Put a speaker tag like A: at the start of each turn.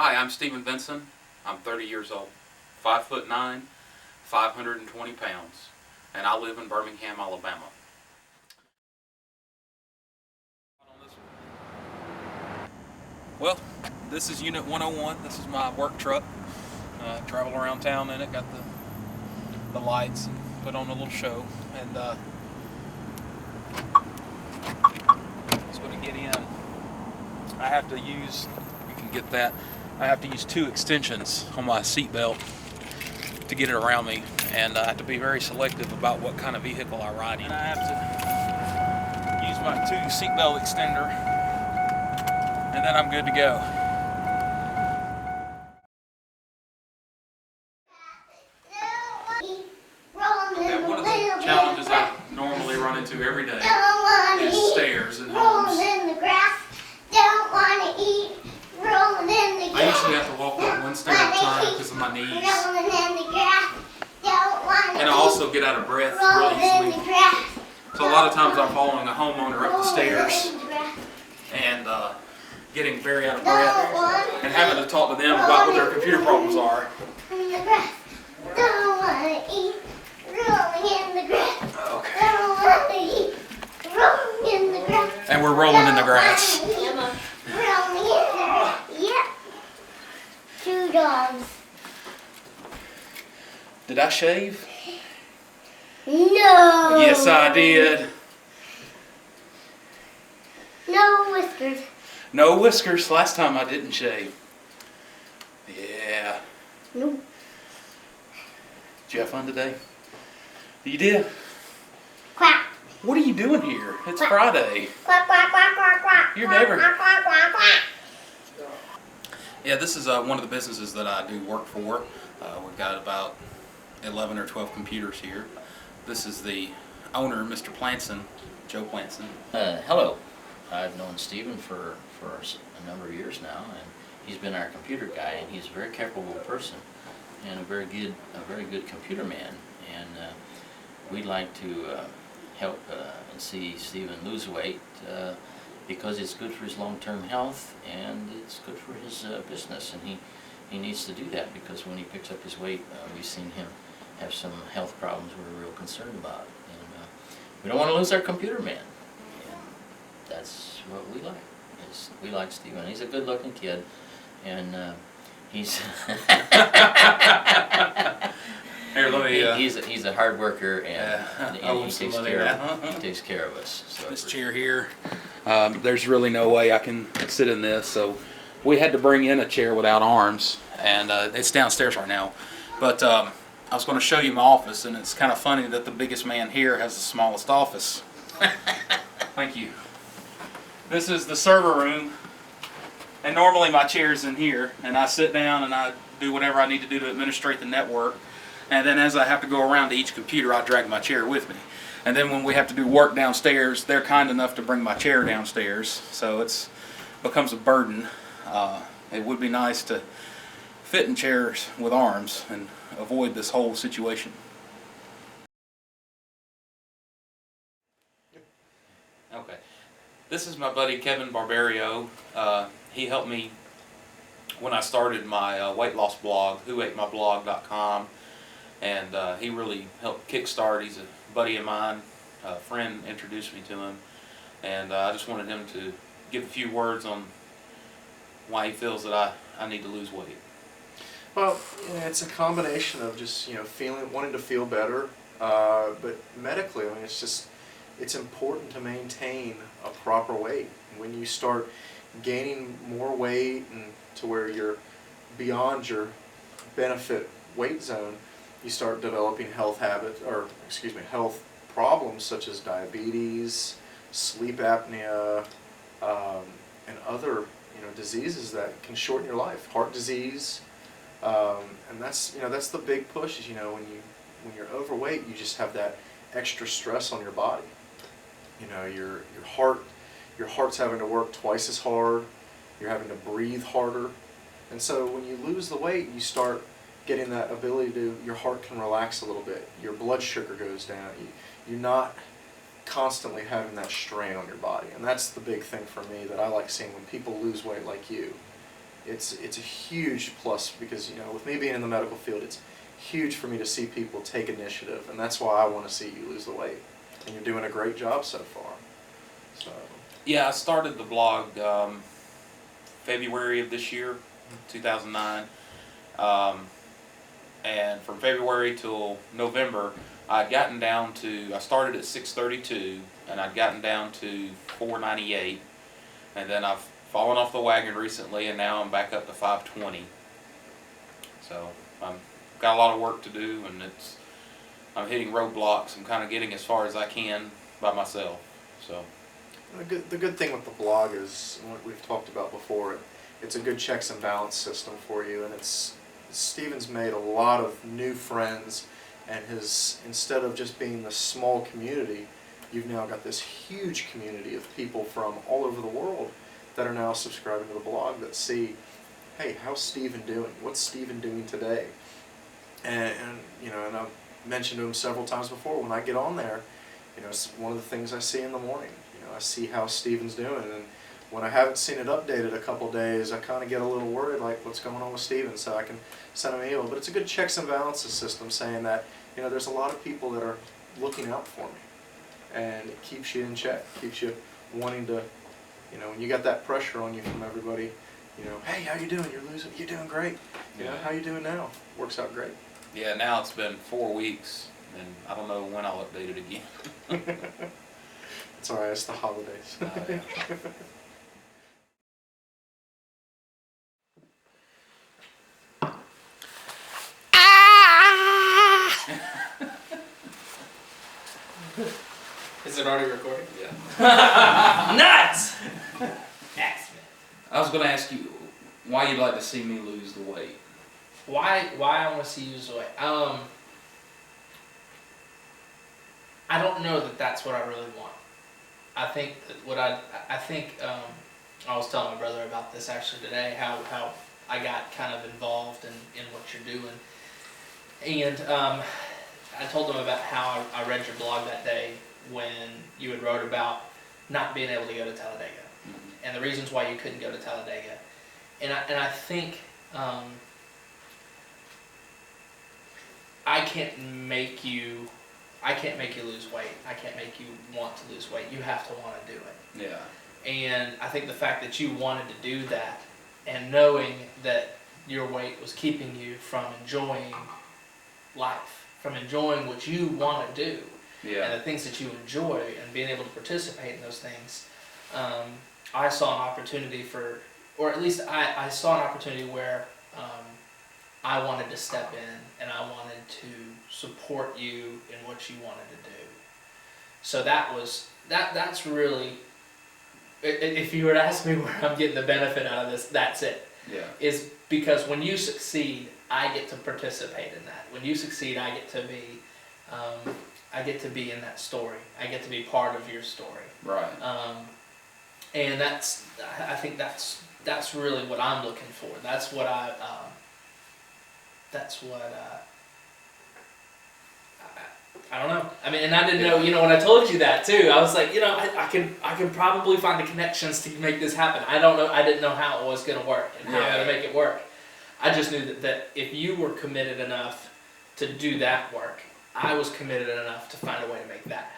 A: Hi, I'm Stephen Vinson. I'm 30 years old, 5'9", 520 pounds, and I live in Birmingham, Alabama. Well, this is Unit 101. This is my work truck. Travel around town in it, got the lights, and put on a little show. And just going to get in. I have to use, you can get that, I have to use 2 extensions on my seat belt to get it around me, and I have to be very selective about what kind of vehicle I ride in. And I have to use my 2 seatbelt extender, and then I'm good to go. Okay, one of the challenges I normally run into every day is stairs in homes. I usually have to walk up 1 stair at a time because of my knees. And I also get out of breath really easily. So a lot of times I'm following a homeowner up the stairs and getting very out of breath and having to talk to them about what their computer problems are. Okay. And we're rolling in the grass.
B: Yep. 2 dogs.
A: Did I shave?
B: No.
A: Yes, I did.
B: No whiskers.
A: No whiskers. Last time I didn't shave. Yeah.
B: Nope.
A: Did you have fun today? You did?
B: Quack.
A: What are you doing here? It's
B: Quack.
A: Friday.
B: Quack, quack, quack, quack, quack.
A: You're never.
B: Quack, quack, quack, quack.
A: Yeah, this is one of the businesses that I do work for. We've got about 11 or 12 computers here. This is the owner, Mr. Planson, Joe Planson.
C: Hello. I've known Stephen for a number of years now, and he's been our computer guy, and he's a very capable person and a very good computer man. And we'd like to help and see Stephen lose weight because it's good for his long-term health and it's good for his business, and he needs to do that because when he picks up his weight, we've seen him have some health problems we're real concerned about, and we don't want to lose our computer man, and that's what we like. We like Stephen. He's a good-looking kid, and he's
A: Here, let me.
C: he's a hard worker, and he takes care of us. So
A: This chair here, there's really no way I can sit in this, so we had to bring in a chair without arms, and it's downstairs right now. But I was going to show you my office, and it's kind of funny that the biggest man here has the smallest office. Thank you. This is the server room, and normally my chair's in here, and I sit down and I do whatever I need to do to administrate the network. And then as I have to go around to each computer, I drag my chair with me. And then when we have to do work downstairs, they're kind enough to bring my chair downstairs. So it becomes a burden. It would be nice to fit in chairs with arms and avoid this whole situation. Okay. This is my buddy Kevin Barbario. He helped me when I started my weight loss blog, whoatemyblog.com. And he really helped kickstart. He's a buddy of mine. A friend introduced me to him, and I just wanted him to give a few words on why he feels that I need to lose weight.
D: Well, yeah, it's a combination of just wanting to feel better, but medically, I mean, it's important to maintain a proper weight. When you start gaining more weight and to where you're beyond your benefit weight zone, you start developing health problems such as diabetes, sleep apnea, and other diseases that can shorten your life. Heart disease, and that's the big push. Is when you're overweight, you just have that extra stress on your body. Your heart's having to work twice as hard. You're having to breathe harder, and so when you lose the weight, you start getting that ability your heart can relax a little bit, your blood sugar goes down, you're not constantly having that strain on your body. And that's the big thing for me that I like seeing when people lose weight like you, it's a huge plus because, you know, with me being in the medical field, it's huge for me to see people take initiative, and that's why I want to see you lose the weight. And you're doing a great job so far. So.
A: Yeah, I started the blog February of this year, 2009. And from February till November, I started at 632, and I'd gotten down to 498. And then I've fallen off the wagon recently, and now I'm back up to 520. So I've got a lot of work to do, and I'm hitting roadblocks. I'm kind of getting as far as I can by myself. So.
D: The good thing with the blog is what we've talked about before. It's a good checks and balance system for you, and Stephen's made a lot of new friends, and instead of just being the small community, you've now got this huge community of people from all over the world that are now subscribing to the blog that see, hey, how's Stephen doing? What's Stephen doing today? And you know, and I've mentioned to him several times before, when I get on there, you know, it's one of the things I see in the morning. I see how Stephen's doing, and when I haven't seen it updated a couple days, I kind of get a little worried, like what's going on with Stephen, so I can send him an email. But it's a good checks and balances system saying that, you know, there's a lot of people that are looking out for me, and it keeps you in check, keeps you wanting to, you know, when you got that pressure on you from everybody, you know, hey, how you doing? You're doing great. You know, how you doing now? Works out great.
A: Yeah, now it's been 4 weeks, and I don't know when I'll update it again.
D: It's alright, it's the holidays.
A: Yeah.
E: Is it already recording?
A: Yeah.
E: Nuts! Excellent.
A: I was going to ask you why you'd like to see me lose the weight.
E: Why I want to see you lose weight? I don't know that that's what I really want. I think that I was telling my brother about this actually today, how I got kind of involved in what you're doing. And I told him about how I read your blog that day when you had wrote about not being able to go to Talladega, and the reasons why you couldn't go to Talladega. And I think I can't make you lose weight. I can't make you want to lose weight. You have to want to do it.
A: Yeah.
E: And I think the fact that you wanted to do that, and knowing that your weight was keeping you from enjoying life, from enjoying what you want to do,
A: Yeah.
E: and the things that you enjoy, and being able to participate in those things, I saw an opportunity or at least I saw an opportunity where I wanted to step in, and I wanted to support you in what you wanted to do. So that's really, if you were to ask me where I'm getting the benefit out of this, that's it.
A: Yeah.
E: Is because when you succeed, I get to participate in that. When you succeed, I get to be in that story. I get to be part of your story.
A: Right.
E: And I think that's really what I'm looking for. That's what I don't know. I mean, and I didn't know, you know, when I told you that too, I was like, you know, I can probably find the connections to make this happen. I didn't know how it was going to work and how I'm going to make it work. I just knew that if you were committed enough to do that work, I was committed enough to find a way to make that happen.